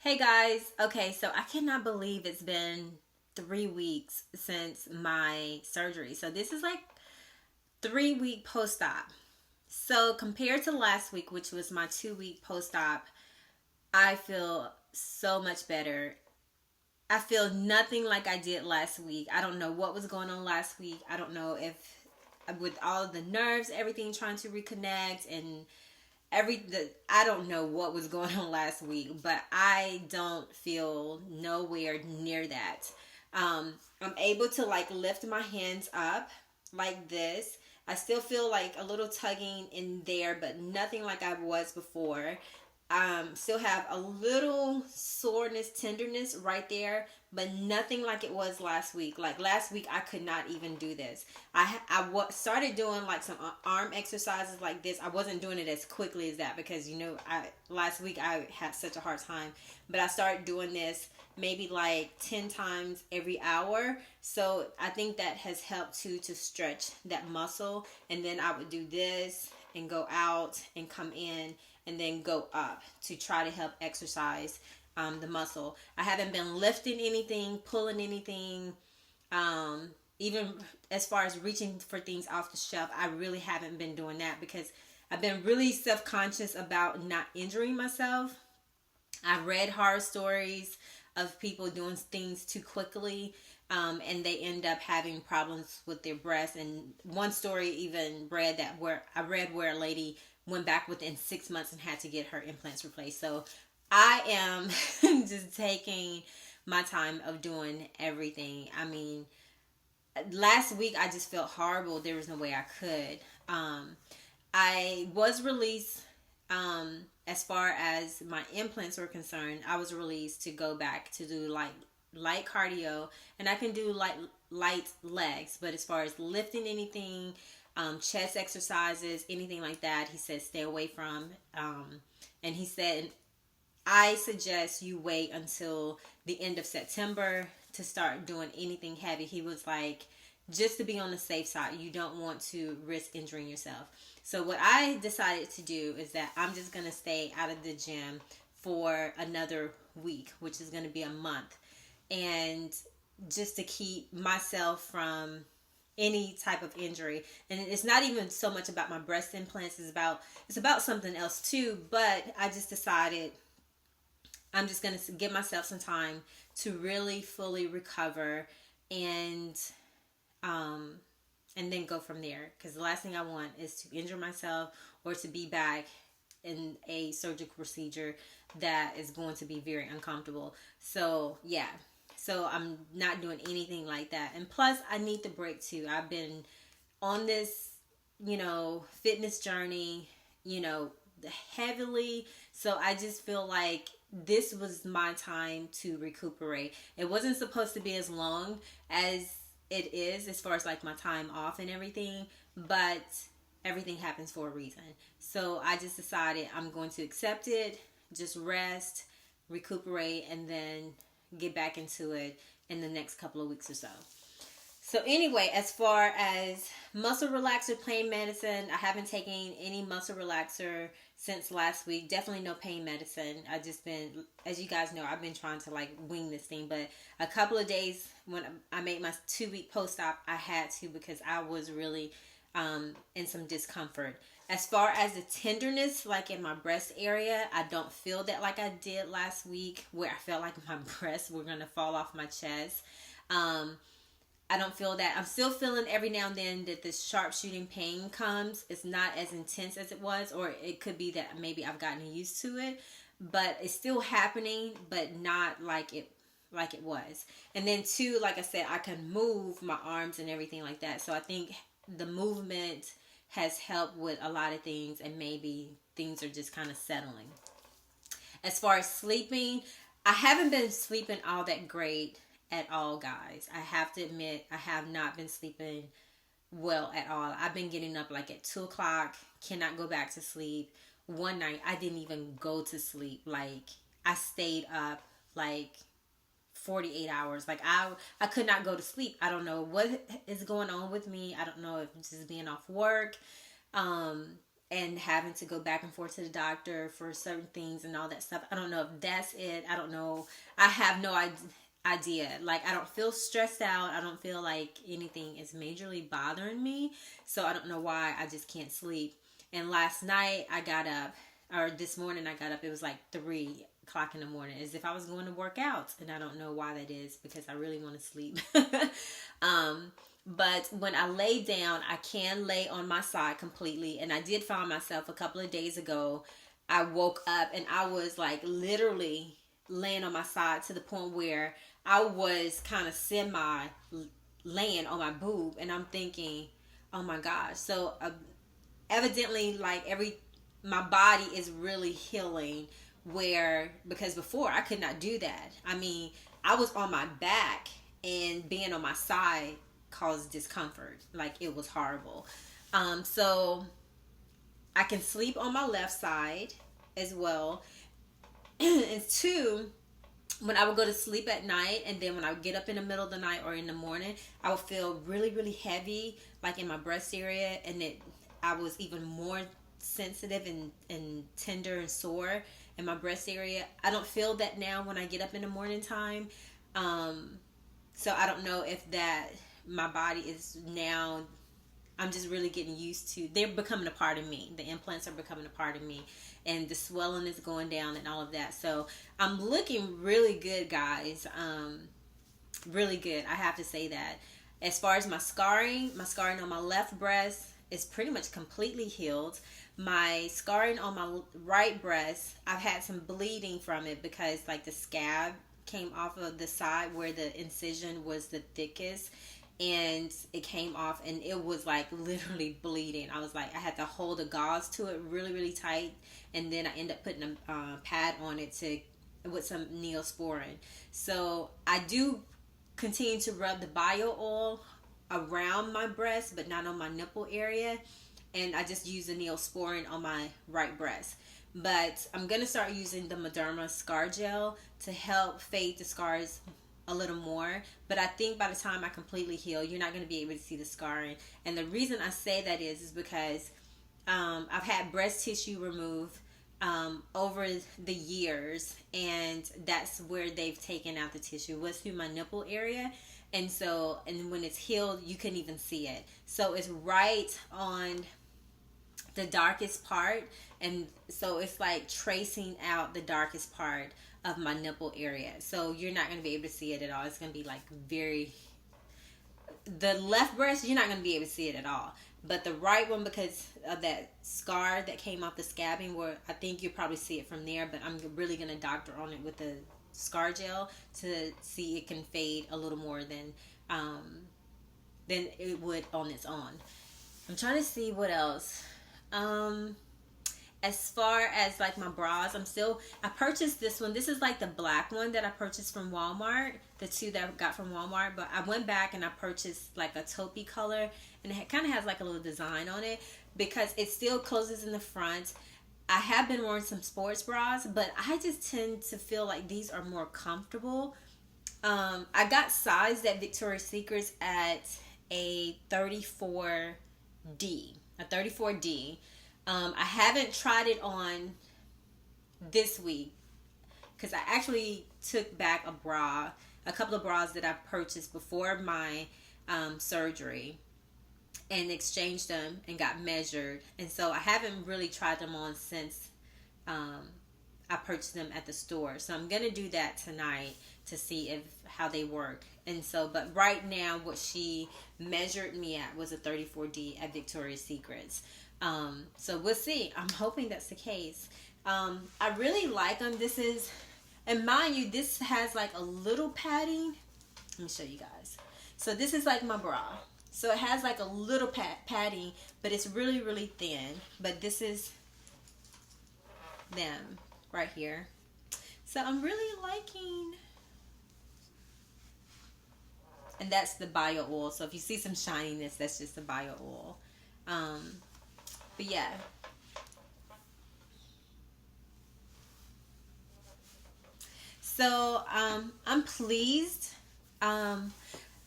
Hey guys, okay, so I cannot believe it's been 3 weeks since my surgery. So this is like 3 week post op. So compared to last week, which was my 2 week post op, I feel so much better. I feel nothing like I did last week. I don't know what was going on last week. I don't know if with all the nerves, everything trying to reconnect and I don't know what was going on last week, but I don't feel nowhere near that. I'm able to like lift my hands up like this. I still feel like a little tugging in there, but nothing like I was before. Still have a little soreness, tenderness right there, but nothing like it was last week. Like last week, I could not even do this. Started doing like some arm exercises like this. I wasn't doing it as quickly as that because last week I had such a hard time. But I started doing this maybe like 10 times every hour. So I think that has helped to stretch that muscle. And then I would do this and go out and come in and then go up to try to help exercise the muscle. I haven't been lifting anything, pulling anything, even as far as reaching for things off the shelf. I really haven't been doing that because I've been really self-conscious about not injuring myself. I read horror stories of people doing things too quickly, and they end up having problems with their breasts. And one story even read where a lady went back within 6 months and had to get her implants replaced. So I am just taking my time of doing everything. I mean, last week I just felt horrible. There was no way I could. I was released. As far as my implants were concerned, I was released to go back to do light cardio, and I can do light legs. But as far as lifting anything, chest exercises, anything like that, he said stay away from. And he said, I suggest you wait until the end of September to start doing anything heavy. He was like, just to be on the safe side, you don't want to risk injuring yourself. So what I decided to do is that I'm just going to stay out of the gym for another week, which is going to be a month. And just to keep myself from any type of injury. And it's not even so much about my breast implants. It's about something else too. But I just decided I'm just going to give myself some time to really fully recover and then go from there. Because the last thing I want is to injure myself or to be back in a surgical procedure that is going to be very uncomfortable. So, yeah. So, I'm not doing anything like that. And plus, I need the break too. I've been on this, fitness journey, heavily. So, I just feel like this was my time to recuperate. It wasn't supposed to be as long as it is as far as like my time off and everything, but everything happens for a reason. So I just decided I'm going to accept it, just rest, recuperate, and then get back into it in the next couple of weeks or so. So anyway, as far as muscle relaxer, pain medicine, I haven't taken any muscle relaxer since last week. Definitely no pain medicine. I just been, as you guys know, I've been trying to like wing this thing. But a couple of days when I made my 2 week post-op, I had to because I was really in some discomfort. As far as the tenderness, like in my breast area, I don't feel that like I did last week where I felt like my breasts were going to fall off my chest. I don't feel that. I'm still feeling every now and then that this sharp shooting pain comes. It's not as intense as it was, or it could be that maybe I've gotten used to it, but it's still happening, but not like it was. And then too, like I said, I can move my arms and everything like that. So I think the movement has helped with a lot of things, and maybe things are just kind of settling. As far as sleeping, I haven't been sleeping all that great at all, guys. I have to admit, I have not been sleeping well at all. I've been getting up like at 2 o'clock, cannot go back to sleep. One night, I didn't even go to sleep. Like, I stayed up like 48 hours. Like, I could not go to sleep. I don't know what is going on with me. I don't know if it's just being off work. and having to go back and forth to the doctor for certain things and all that stuff. I don't know if that's it. I don't know. I have no idea. Like, I don't feel stressed out. I don't feel like anything is majorly bothering me. So I don't know why I just can't sleep. And last night I got up, or this morning I got up, it was like 3 o'clock in the morning, as if I was going to work out. And I don't know why that is, because I really want to sleep. But when I lay down, I can lay on my side completely. And I did find myself a couple of days ago, I woke up and I was like literally laying on my side to the point where I was kind of semi laying on my boob. And I'm thinking, oh my gosh. So evidently, like, my body is really healing, because before I could not do that. I mean, I was on my back, and being on my side caused discomfort. Like, it was horrible. So I can sleep on my left side as well. And 2, when I would go to sleep at night, and then when I would get up in the middle of the night or in the morning, I would feel really, really heavy, like in my breast area, and I was even more sensitive and tender and sore in my breast area. I don't feel that now when I get up in the morning time. So I don't know if that my body is now, I'm just really getting used to, they're becoming a part of me. The implants are becoming a part of me, and the swelling is going down and all of that. So I'm looking really good, guys. Really good. I have to say that. As far as my scarring on my left breast is pretty much completely healed. My scarring on my right breast, I've had some bleeding from it, because like the scab came off of the side where the incision was the thickest, and it came off, and it was like literally bleeding. I was like, I had to hold the gauze to it really, really tight, and then I ended up putting a pad on it with some Neosporin. So I do continue to rub the bio oil around my breast, but not on my nipple area, and I just use the Neosporin on my right breast. But I'm going to start using the Mederma Scar Gel to help fade the scars a little more. But I think by the time I completely heal, you're not going to be able to see the scarring. And the reason I say that is because I've had breast tissue removed over the years, and that's where they've taken out the tissue, was through my nipple area. And when it's healed, you couldn't even see it. So it's right on the darkest part, and so it's like tracing out the darkest part of my nipple area. So you're not going to be able to see it at all. It's going to be like the left breast, you're not going to be able to see it at all. But the right one, because of that scar that came off the scabbing, where I think you'll probably see it from there, but I'm really going to doctor on it with the Scar Gel to see it can fade a little more than it would on its own. I'm trying to see what else. As far as like my bras, I purchased this one. This is like the black one that I purchased from Walmart, the 2 that I got from Walmart, but I went back and I purchased like a taupey color, and it kind of has like a little design on it, because it still closes in the front. I have been wearing some sports bras, but I just tend to feel like these are more comfortable. I got sized at Victoria's Secrets at a 34D. A 34D. I haven't tried it on this week, because I actually took back a couple of bras that I purchased before my surgery, and exchanged them and got measured. And so I haven't really tried them on since I purchased them at the store. So I'm going to do that tonight to see how they work. And so, but right now what she measured me at was a 34D at Victoria's Secrets. So we'll see. I'm hoping that's the case. I really like them. And mind you, this has like a little padding. Let me show you guys. So this is like my bra. So it has like a little padding, but it's really, really thin. But this is them right here. So I'm really liking. And that's the bio oil. So if you see some shininess, that's just the bio oil. But yeah. So I'm pleased.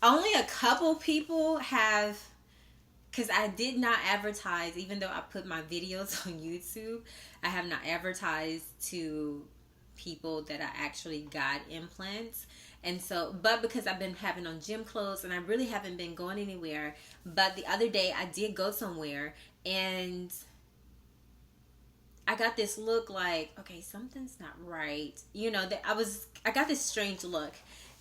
Only a couple people have because I did not advertise, even though I put my videos on YouTube, I have not advertised to people that I actually got implants. And so, but because I've been having on gym clothes and I really haven't been going anywhere. But the other day I did go somewhere and I got this look like, okay, something's not right. You know, that I got this strange look.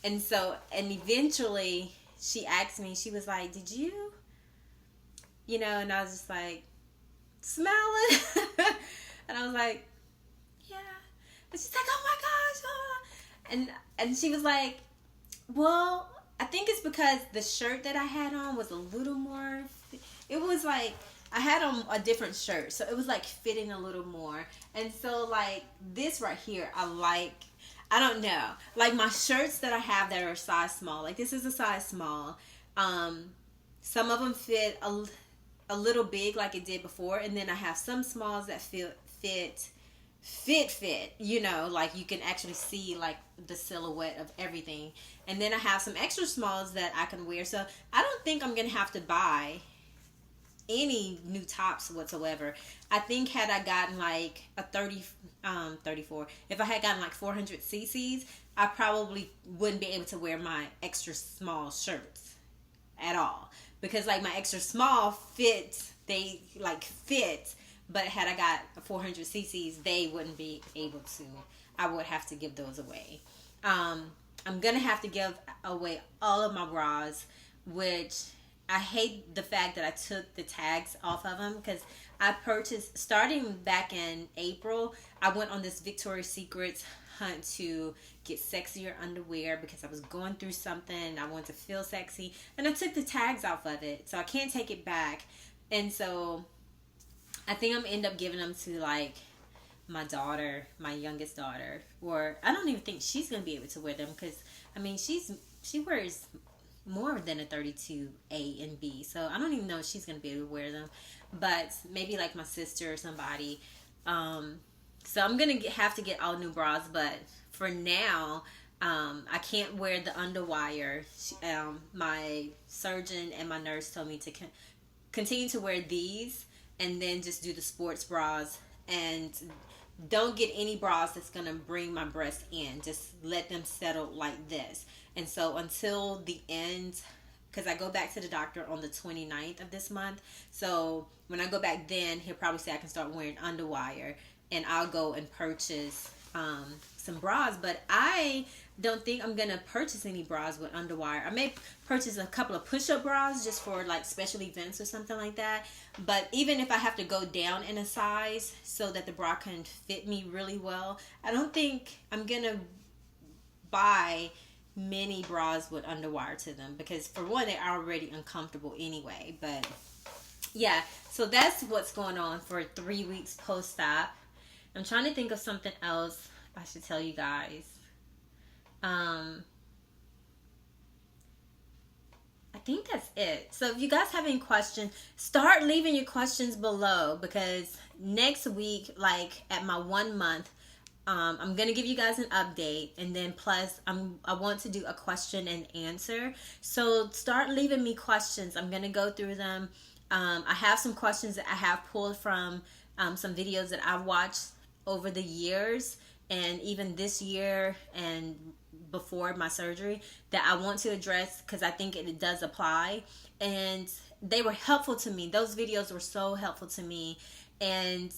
And so, and eventually she asked me, she was like, did you, you know, and I was just like, smiling. And I was like, yeah. And she's like, oh my gosh. Oh. And she was like, well, I think it's because the shirt that I had on was a little more, it was like, I had on a different shirt, so it was like fitting a little more. And so like this right here, I don't know. Like my shirts that I have that are size small, like this is a size small. Some of them fit a little big like it did before. And then I have some smalls that fit, you know, like you can actually see like the silhouette of everything. And then I have some extra smalls that I can wear. So I don't think I'm going to have to buy any new tops whatsoever. I think had I gotten like a 34, if I had gotten like 400 cc's, I probably wouldn't be able to wear my extra small shirts at all, because like my extra small fit, but had I got 400 cc's, they wouldn't be able to. I would have to give those away. I'm gonna have to give away all of my bras, which I hate the fact that I took the tags off of them, because I purchased, starting back in April, I went on this Victoria's Secret hunt to get sexier underwear because I was going through something. I wanted to feel sexy, and I took the tags off of it, so I can't take it back. And so I think I'm gonna end up giving them to like my daughter, my youngest daughter, or I don't even think she's gonna be able to wear them, because I mean she wears more than a 32A and B, so I don't even know if she's gonna be able to wear them, but maybe like my sister or somebody. So I'm gonna have to get all new bras, but for now I can't wear the underwire. My surgeon and my nurse told me to continue to wear these and then just do the sports bras, and don't get any bras that's gonna bring my breast in. Just let them settle like this. And so until the end, because I go back to the doctor on the 29th of this month, so when I go back then, he'll probably say I can start wearing underwire, and I'll go and purchase some bras. But I don't think I'm gonna purchase any bras with underwire. I may purchase a couple of push-up bras just for like special events or something like that. But even if I have to go down in a size so that the bra can fit me really well, I don't think I'm gonna buy many bras with underwire to them, because for one, they're already uncomfortable anyway. But yeah, so that's what's going on for 3 weeks post-op. I'm trying to think of something else I should tell you guys. I think that's it. So if you guys have any questions, start leaving your questions below, because next week, like at my 1 month, I'm going to give you guys an update, and then plus I want to do a question and answer. So start leaving me questions. I'm going to go through them. I have some questions that I have pulled from some videos that I watched over the years, and even this year and before my surgery, that I want to address, because I think it does apply, and they were helpful to me. Those videos were so helpful to me, and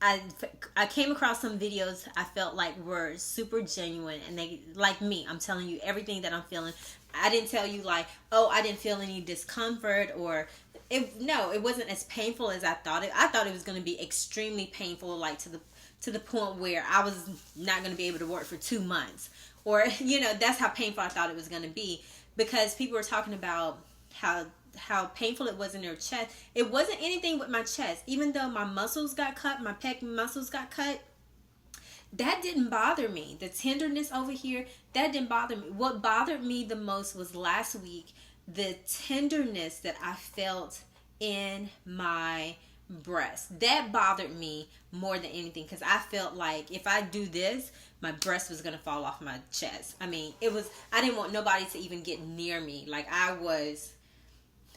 I came across some videos I felt like were super genuine, and they, like me, I'm telling you everything that I'm feeling. I didn't tell you like, oh, I didn't feel any discomfort, or no, it wasn't as painful as I thought it. I thought it was going to be extremely painful, like to the point where I was not going to be able to work for 2 months, or you know, that's how painful I thought it was going to be, because people were talking about how painful it was in their chest. It wasn't anything with my chest. Even though my muscles got cut, my pec muscles got cut, that didn't bother me. The tenderness over here, that didn't bother me. What bothered me the most was last week, the tenderness that I felt in my breast. That bothered me more than anything, because I felt like if I do this, my breast was going to fall off my chest. I mean, I didn't want nobody to even get near me. Like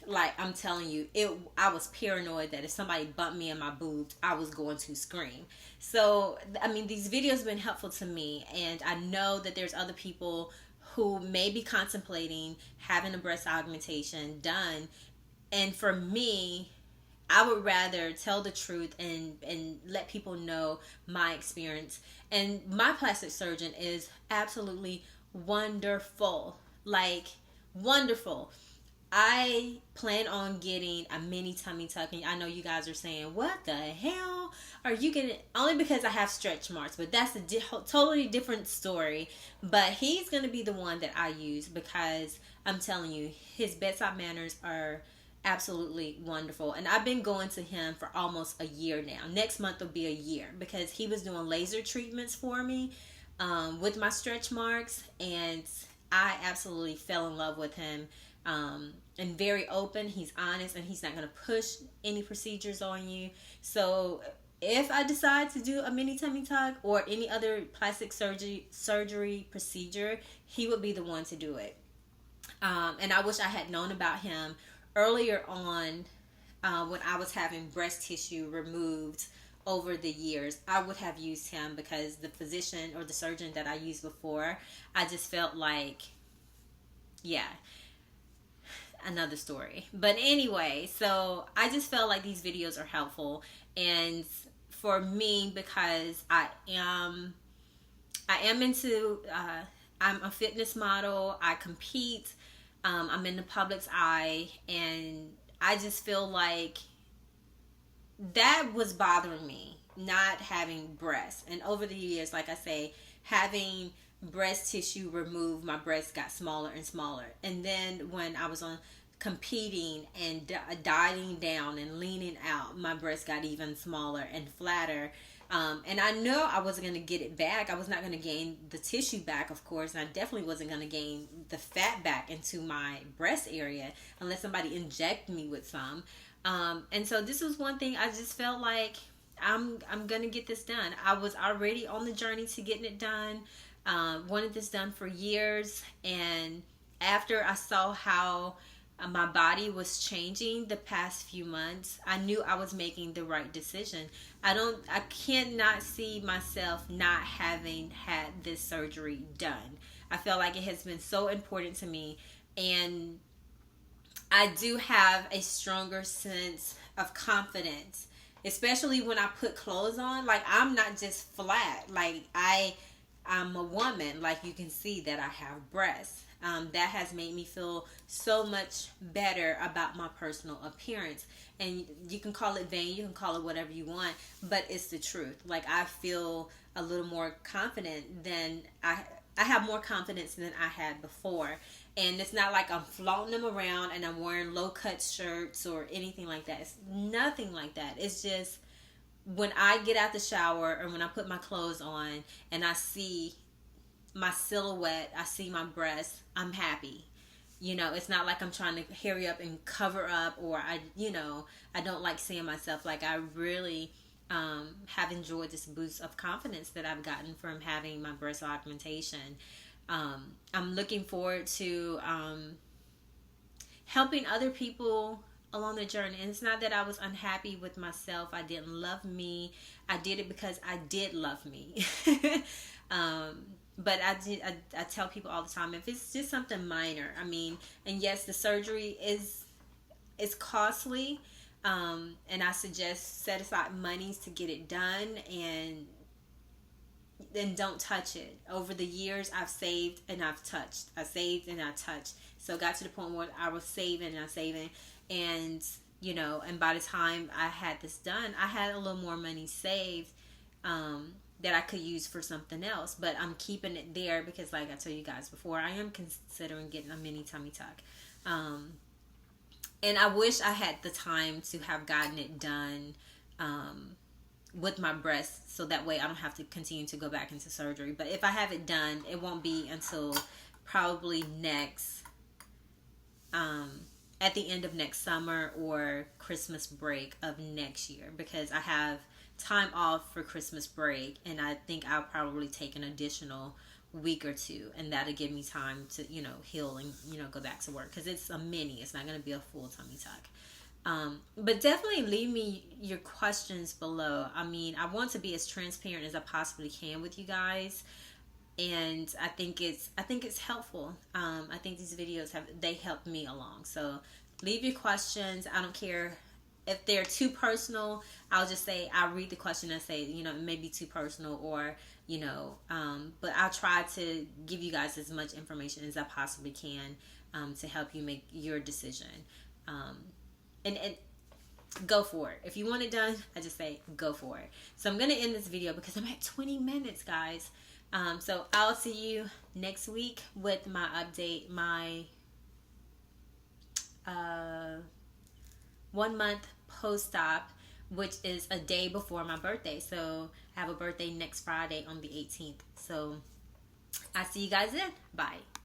like I'm telling you, I was paranoid that if somebody bumped me in my boobs, I was going to scream. So I mean, these videos have been helpful to me, and I know that there's other people who may be contemplating having a breast augmentation done. And for me, I would rather tell the truth and let people know my experience. And my plastic surgeon is absolutely wonderful. Like, wonderful. I plan on getting a mini tummy tuck, and I know you guys are saying, "What the hell are you getting?" Only because I have stretch marks, but that's a totally different story. But he's gonna be the one that I use because I'm telling you, his bedside manners are absolutely wonderful, and I've been going to him for almost a year now. Next month will be a year because he was doing laser treatments for me with my stretch marks, and I absolutely fell in love with him. And very open. He's honest, and he's not going to push any procedures on you. So if I decide to do a mini tummy tuck or any other plastic surgery procedure, he would be the one to do it. And I wish I had known about him earlier on when I was having breast tissue removed over the years. I would have used him because the physician or the surgeon that I used before, I just felt like, yeah, another story. But anyway, so I just felt like these videos are helpful. And for me, because I am into I'm a fitness model, I compete, I'm in the public's eye, and I just feel like that was bothering me, not having breasts. And over the years, like I say, having breast tissue removed, my breasts got smaller and smaller. And then when I was on competing and dieting down and leaning out, my breasts got even smaller and flatter. And I know I wasn't going to get it back. I was not going to gain the tissue back, of course, and I definitely wasn't going to gain the fat back into my breast area unless somebody injected me with some. And so this was one thing I just felt like I'm going to get this done. I was already on the journey to getting it done. Wanted this done for years, and after I saw how my body was changing the past few months, I knew I was making the right decision. I cannot see myself not having had this surgery done. I feel like it has been so important to me, and I do have a stronger sense of confidence, especially when I put clothes on. Like, I'm not just flat. Like, I'm a woman. Like, you can see that I have breasts. That has made me feel so much better about my personal appearance. And you can call it vain, you can call it whatever you want, but it's the truth. Like, I feel a little more confident than I have more confidence than I had before. And it's not like I'm flaunting them around and I'm wearing low-cut shirts or anything like that. It's nothing like that. It's just when I get out the shower or when I put my clothes on and I see my silhouette, I see my breasts, I'm happy. You know, it's not like I'm trying to hurry up and cover up, or I don't like seeing myself. Like, I really have enjoyed this boost of confidence that I've gotten from having my breast augmentation. I'm looking forward to helping other people along the journey. And it's not that I was unhappy with myself. I didn't love me. I did it because I did love me. But I tell people all the time, if it's just something minor, I mean, and yes, the surgery is costly, and I suggest set aside monies to get it done, and then don't touch it. Over the years, I've saved and I've touched. I saved and I touched. So it got to the point where I was saving and and by the time I had this done, I had a little more money saved that I could use for something else. But I'm keeping it there because, like I told you guys before, I am considering getting a mini tummy tuck. And I wish I had the time to have gotten it done with my breasts, so that way I don't have to continue to go back into surgery. But if I have it done, it won't be until probably at the end of next summer or Christmas break of next year, because I have time off for Christmas break, and I think I'll probably take an additional week or two, and that'll give me time to, you know, heal and, you know, go back to work, because it's a mini, it's not going to be a full tummy tuck. But definitely leave me your questions below. I mean, I want to be as transparent as I possibly can with you guys, and I think it's helpful. I think these videos they helped me along. So leave your questions. I don't care if they're too personal. I'll just say, I'll read the question and say, you know, it may be too personal, or, you know, but I'll try to give you guys as much information as I possibly can, to help you make your decision. And go for it. If you want it done, I just say go for it. So I'm going to end this video because I'm at 20 minutes, guys. So I'll see you next week with my update, my 1 month post-op, which is a day before my birthday. So I have a birthday next Friday on the 18th. So I'll see you guys then. Bye.